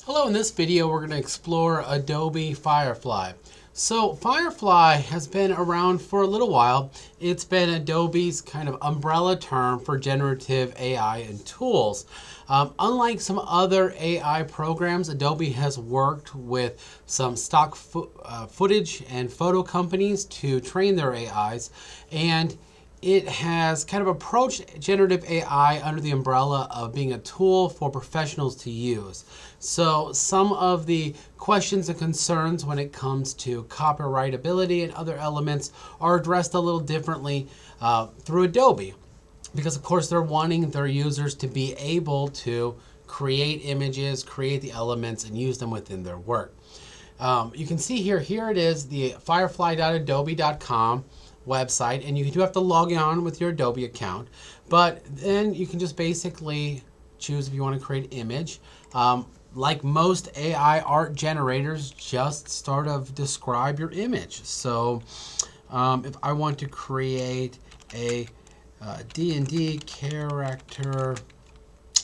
Hello, in this video we're going to explore Adobe Firefly. So Firefly has been around for a little while. It's been Adobe's kind of umbrella term for generative AI and tools. Unlike some other AI programs, Adobe has worked with some stock footage and photo companies to train their AIs, and it has kind of approached generative AI under the umbrella of being a tool for professionals to use. So some of the questions and concerns when it comes to copyrightability and other elements are addressed a little differently through Adobe, because of course they're wanting their users to be able to create images, create the elements, and use them within their work. You can see here it is, the firefly.adobe.com website, and you do have to log on with your Adobe account, but then you can just basically choose if you want to create an image. Like most AI art generators, just sort of describe your image. So if I want to create a D&D character,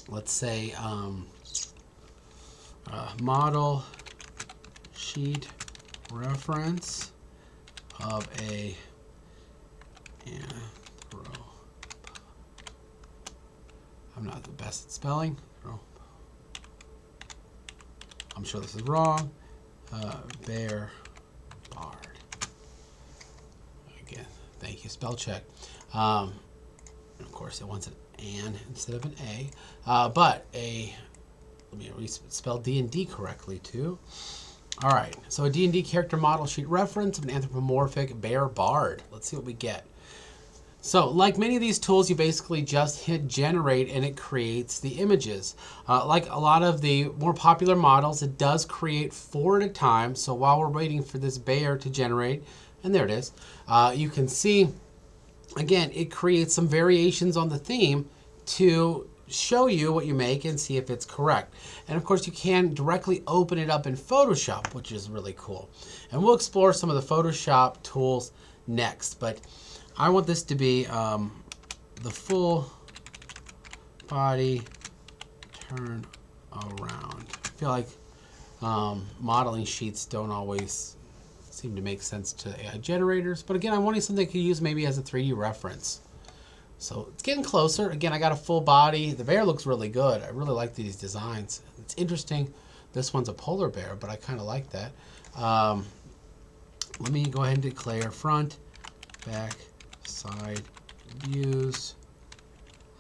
let's say model sheet reference of a I'm not the best at spelling. I'm sure this is wrong. Bear Bard. Again, thank you, spell check. And of course, it wants an "and" instead of an "a." But let me spell D&D correctly too. All right, so a D&D character model sheet reference of an anthropomorphic bear bard. Let's see what we get. So like many of these tools, you basically just hit generate and it creates the images. Like a lot of the more popular models, it does create 4 at a time. So while we're waiting for this bear to generate, and there it is, you can see, again, it creates some variations on the theme to show you what you make and see if it's correct. And of course, you can directly open it up in Photoshop, which is really cool. And we'll explore some of the Photoshop tools next. But I want this to be the full body turn around. I feel like modeling sheets don't always seem to make sense to AI generators. But again, I'm wanting something I could use maybe as a 3D reference. So it's getting closer. Again, I got a full body. The bear looks really good. I really like these designs. It's interesting. This one's a polar bear, but I kind of like that. Let me go ahead and declare front, back, side views,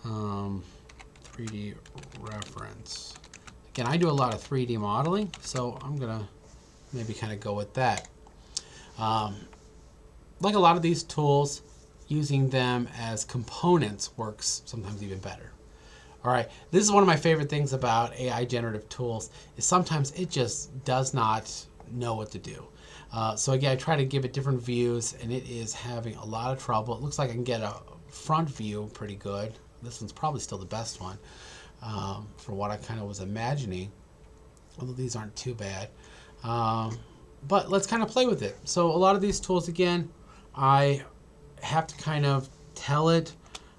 3D reference. Again, I do a lot of 3D modeling, so I'm gonna maybe kind of go with that. Like a lot of these tools, using them as components works sometimes even better. All right, this is one of my favorite things about AI generative tools, is sometimes it just does not know what to do. So again, I try to give it different views, and it is having a lot of trouble. It looks like I can get a front view pretty good. This one's probably still the best one for what I kind of was imagining, although these aren't too bad. But let's kind of play with it. So a lot of these tools, again, I have to kind of tell it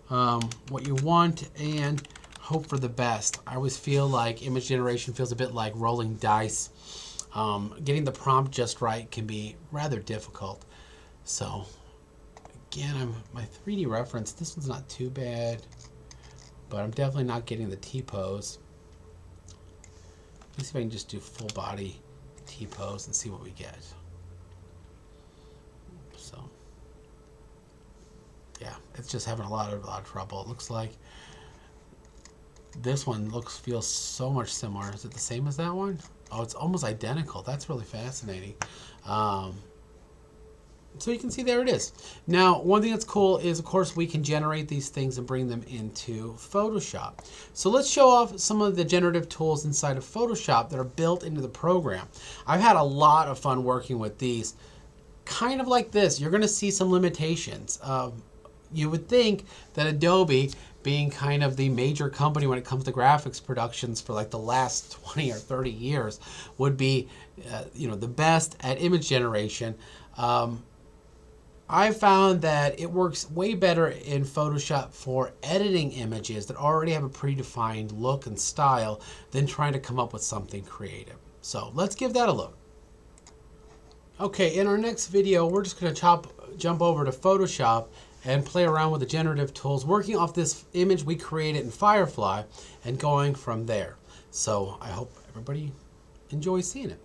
what you want and hope for the best. I always feel like image generation feels a bit like rolling dice. Getting the prompt just right can be rather difficult. So again, my 3D reference, this one's not too bad, but I'm definitely not getting the T-pose. Let's see if I can just do full body T-pose and see what we get. So yeah, it's just having a lot of trouble. It looks like this one feels so much similar. Is it the same as that one? Oh, it's almost identical. That's really fascinating. So you can see there it is. Now, one thing that's cool is, of course, we can generate these things and bring them into Photoshop. So let's show off some of the generative tools inside of Photoshop that are built into the program. I've had a lot of fun working with these. Kind of like this, you're going to see some limitations. You would think that Adobe, being kind of the major company when it comes to graphics productions for like the last 20 or 30 years, would be the best at image generation. I found that it works way better in Photoshop for editing images that already have a predefined look and style than trying to come up with something creative. So let's give that a look. Okay, in our next video, we're just going to jump over to Photoshop and play around with the generative tools, working off this image we created in Firefly and going from there. So I hope everybody enjoys seeing it.